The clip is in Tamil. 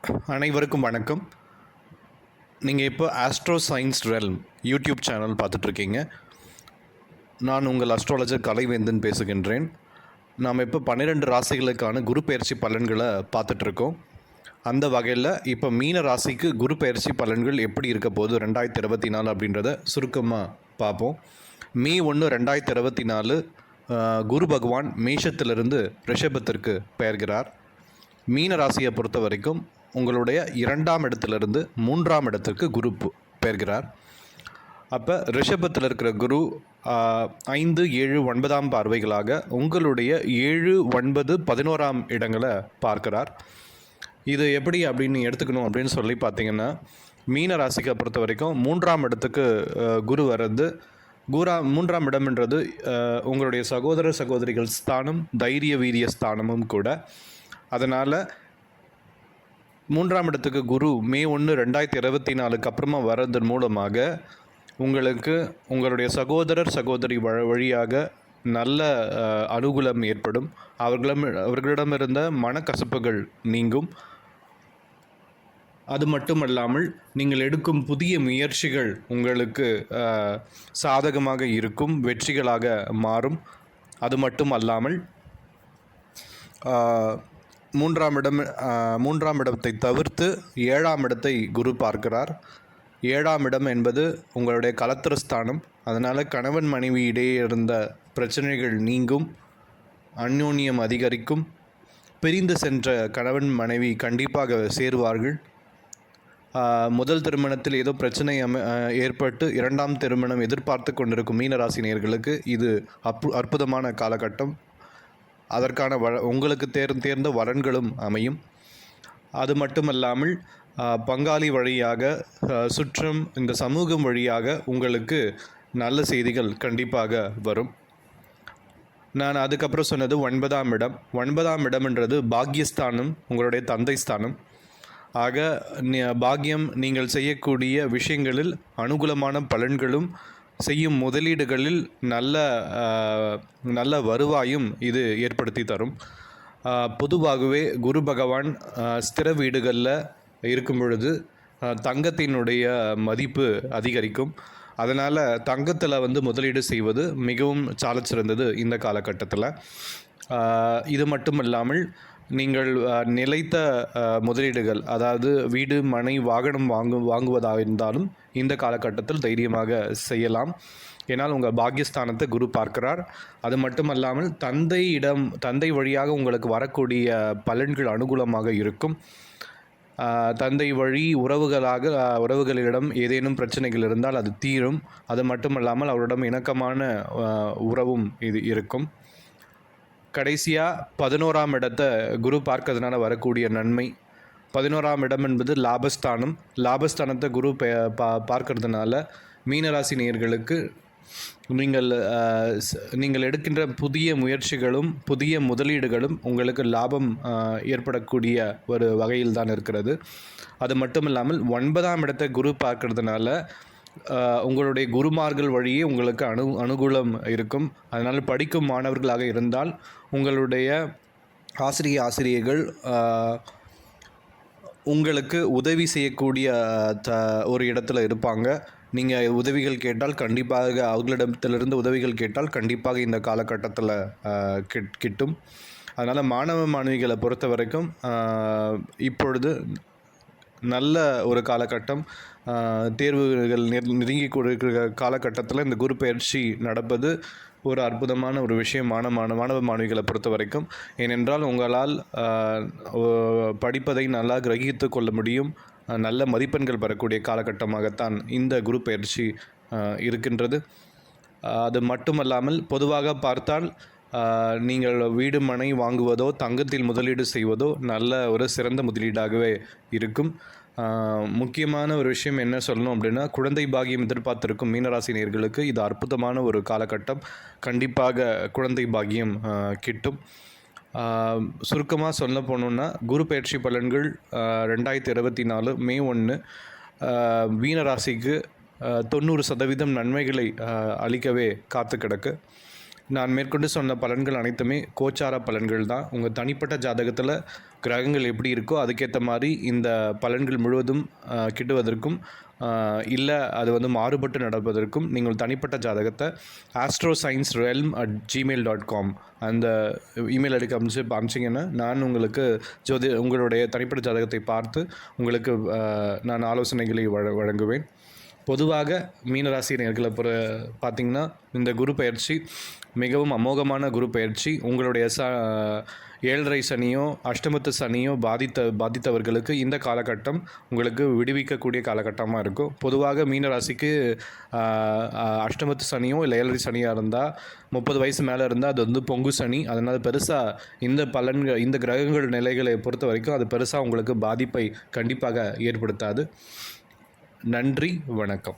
அனைவருக்கும் வணக்கம். நீங்கள் இப்போ astro science realm YouTube channel பார்த்துட்ருக்கீங்க. நான் உங்கள் அஸ்ட்ராலஜர் கலைவேந்தன் பேசுகின்றேன். நாம் இப்போ 12 ராசிகளுக்கான குரு பயிற்சி பலன்களை பார்த்துட்ருக்கோம். அந்த வகையில் இப்போ மீன ராசிக்கு குரு பயிற்சி பலன்கள் எப்படி இருக்க போகுது 2024 அப்படின்றத சுருக்கமாக பார்ப்போம். மே 1, 2024 குரு பகவான் மேஷத்திலிருந்து ரிஷபத்திற்கு பெயர்கிறார். மீன ராசியை பொறுத்த வரைக்கும் உங்களுடைய 2ஆம் இடத்திலிருந்து 3ஆம் இடத்திற்கு குரு பெயர்கிறார். அப்போ ரிஷபத்தில் இருக்கிற குரு 5, 7, 9ஆம் பார்வைகளாக உங்களுடைய 7, 9, 11ஆம் இடங்களை பார்க்கிறார். இது எப்படி அப்படின்னு எடுத்துக்கணும் அப்படின்னு சொல்லி பார்த்தீங்கன்னா, மீன ராசியை பொறுத்த வரைக்கும் 3ஆம் இடத்துக்கு குரு வர்றது, 3ஆம் இடம்ன்றது உங்களுடைய சகோதர சகோதரிகள் ஸ்தானம், தைரிய வீரிய ஸ்தானமும் கூட. அதனால் 3ஆம் இடத்துக்கு குரு மே 1, 2024 அப்புறமா வர்றதன் மூலமாக உங்களுக்கு உங்களுடைய சகோதரர் சகோதரி வழியாக நல்ல அனுகூலம் ஏற்படும். அவர்களிடமிருந்த மனக்கசப்புகள் நீங்கும். அது மட்டுமல்லாமல் நீங்கள் எடுக்கும் புதிய முயற்சிகள் உங்களுக்கு சாதகமாக இருக்கும், வெற்றிகளாக மாறும். அது மட்டும் அல்லாமல் 3ஆம் இடத்தை தவிர்த்து 7ஆம் இடத்தை குரு பார்க்கிறார். 7ஆம் இடம் என்பது உங்களுடைய கலத்திரஸ்தானம். அதனால் கணவன் மனைவி இடையே இருந்த பிரச்சனைகள் நீங்கும், அந்யோன்யம் அதிகரிக்கும். பிரிந்து சென்ற கணவன் மனைவி கண்டிப்பாக சேருவார்கள். முதல் திருமணத்தில் ஏதோ பிரச்சனை ஏற்பட்டு 2ஆம் திருமணம் எதிர்பார்த்து கொண்டிருக்கும் மீனராசினியர்களுக்கு இது அற்புதமான காலகட்டம். அதற்கான உங்களுக்கு தேர்ந்த வரன்களும் அமையும். அது மட்டுமல்லாமல் பங்காளி வழியாக, சுற்றம், இந்த சமூகம் வழியாக உங்களுக்கு நல்ல செய்திகள் கண்டிப்பாக வரும். நான் அதுக்கப்புறம் சொன்னது 9ஆம் இடம். 9ஆம் இடம்ன்றது பாக்யஸ்தானம், உங்களுடைய தந்தை ஸ்தானம். ஆக பாக்கியம், நீங்கள் செய்யக்கூடிய விஷயங்களில் அனுகூலமான பலன்களும், செய்யும் முதலீடுகளில் நல்ல வருவாயும் இது ஏற்படுத்தி தரும். பொதுவாகவே குரு பகவான் ஸ்திர வீடுகளில் இருக்கும் பொழுது தங்கத்தினுடைய மதிப்பு அதிகரிக்கும். அதனால் தங்கத்தில் முதலீடு செய்வது மிகவும் சாலச்சிறந்தது இந்த காலகட்டத்தில். இது மட்டும் இல்லாமல் நீங்கள் நிலைத்த முதலீடுகள், அதாவது வீடு, மனை, வாகனம் வாங்குவதாக இருந்தாலும் இந்த காலகட்டத்தில் தைரியமாக செய்யலாம். ஏன்னால் உங்கள் பாக்யஸ்தானத்தை குரு பார்க்கிறார். அது மட்டுமல்லாமல் தந்தை வழியாக உங்களுக்கு வரக்கூடிய பலன்கள் அனுகூலமாக இருக்கும். தந்தை வழி உறவுகளிடம் ஏதேனும் பிரச்சனைகள் இருந்தால் அது தீரும். அது மட்டுமல்லாமல் அவரிடம் இணக்கமான உறவும் இது இருக்கும். கடைசியாக 11ஆம் இடத்தை குரு பார்க்கறதுனால வரக்கூடிய நன்மை. 11ஆம் இடம் என்பது லாபஸ்தானம். லாபஸ்தானத்தை குரு பார்க்கறதுனால மீனராசி நேயர்களுக்கு நீங்கள் எடுக்கின்ற புதிய முயற்சிகளும் புதிய முதலீடுகளும் உங்களுக்கு லாபம் ஏற்படக்கூடிய ஒரு வகையில் தான் இருக்கிறது. அது மட்டும் இல்லாமல் 9ஆம் இடத்தை குரு பார்க்கறதுனால உங்களுடைய குருமார்கள் வழியே உங்களுக்கு அனுகூலம் இருக்கும். அதனால் படிக்கும் மாணவர்களாக இருந்தால் உங்களுடைய ஆசிரியர்கள் உங்களுக்கு உதவி செய்யக்கூடிய ஒரு இடத்துல இருப்பாங்க. நீங்கள் உதவிகள் கேட்டால் கண்டிப்பாக, அவர்களிடத்திலிருந்து உதவிகள் கேட்டால் கண்டிப்பாக இந்த காலகட்டத்தில் கிட்டும். அதனால் மாணவ மாணவிகளை பொறுத்த வரைக்கும் இப்பொழுது நல்ல ஒரு காலகட்டம். தேர்வுகள் நெருங்கி கொடுக்கிற காலகட்டத்தில் இந்த குரு பயிற்சி நடப்பது ஒரு அற்புதமான ஒரு விஷயம் மாணவ மாணவிகளை பொறுத்த வரைக்கும். ஏனென்றால் உங்களால் படிப்பதை நல்லா கிரகித்து கொள்ள முடியும். நல்ல மதிப்பெண்கள் பெறக்கூடிய காலகட்டமாகத்தான் இந்த குரு பயிற்சி இருக்கின்றது. அது மட்டுமல்லாமல் பொதுவாக பார்த்தால் நீங்கள் வீடு, மனை வாங்குவதோ தங்கத்தில் முதலீடு செய்வதோ நல்ல ஒரு சிறந்த முதலீடாகவே இருக்கும். முக்கியமான ஒரு விஷயம் என்ன சொல்லணும் அப்படின்னா, குழந்தை பாக்கியம் எதிர்பார்த்திருக்கும் மீனராசி நேயர்களுக்கு இது அற்புதமான ஒரு காலகட்டம். கண்டிப்பாக குழந்தை பாக்கியம் கிட்டும். சுருக்கமாக சொல்ல போனோன்னா, குரு பயிற்சி பலன்கள் 2024 மே 1 மீனராசிக்கு 90% நன்மைகளை அளிக்கவே காத்து கிடக்கு. நான் மேற்கொண்டு சொன்ன பலன்கள் அனைத்துமே கோச்சார பலன்கள் தான். உங்கள் தனிப்பட்ட ஜாதகத்தில் கிரகங்கள் எப்படி இருக்கோ அதுக்கேற்ற மாதிரி இந்த பலன்கள் முழுவதும் கிட்டுவதற்கும் இல்லை அது வந்து மாறுபட்டு நடப்பதற்கும் நீங்கள் தனிப்பட்ட ஜாதகத்தை astrosciencerealm@gmail.com அந்த இமெயில் ஐடிக்கு அனுப்பிச்சிங்கன்னா நான் உங்களுக்கு உங்களுடைய தனிப்பட்ட ஜாதகத்தை பார்த்து உங்களுக்கு நான் ஆலோசனைகளை வழங்குவேன். பொதுவாக மீனராசி நேர்களை பார்த்திங்கன்னா இந்த குரு பயிற்சி மிகவும் அமோகமான குரு பயிற்சி. உங்களுடைய 7.5 சனியோ அஷ்டமத்து சனியோ பாதித்தவர்களுக்கு இந்த காலகட்டம் உங்களுக்கு விடுவிக்கக்கூடிய காலகட்டமாக இருக்கும். பொதுவாக மீனராசிக்கு அஷ்டமத்து சனியோ இல்லை 7.5 சனியாக இருந்தால் 30 வயசு மேலே இருந்தால் அது வந்து பொங்கு சனி. அதனால் பெருசாக இந்த கிரகங்கள் நிலைகளை பொறுத்த வரைக்கும் அது பெருசாக உங்களுக்கு பாதிப்பை கண்டிப்பாக ஏற்படுத்தாது. நன்றி, வணக்கம்.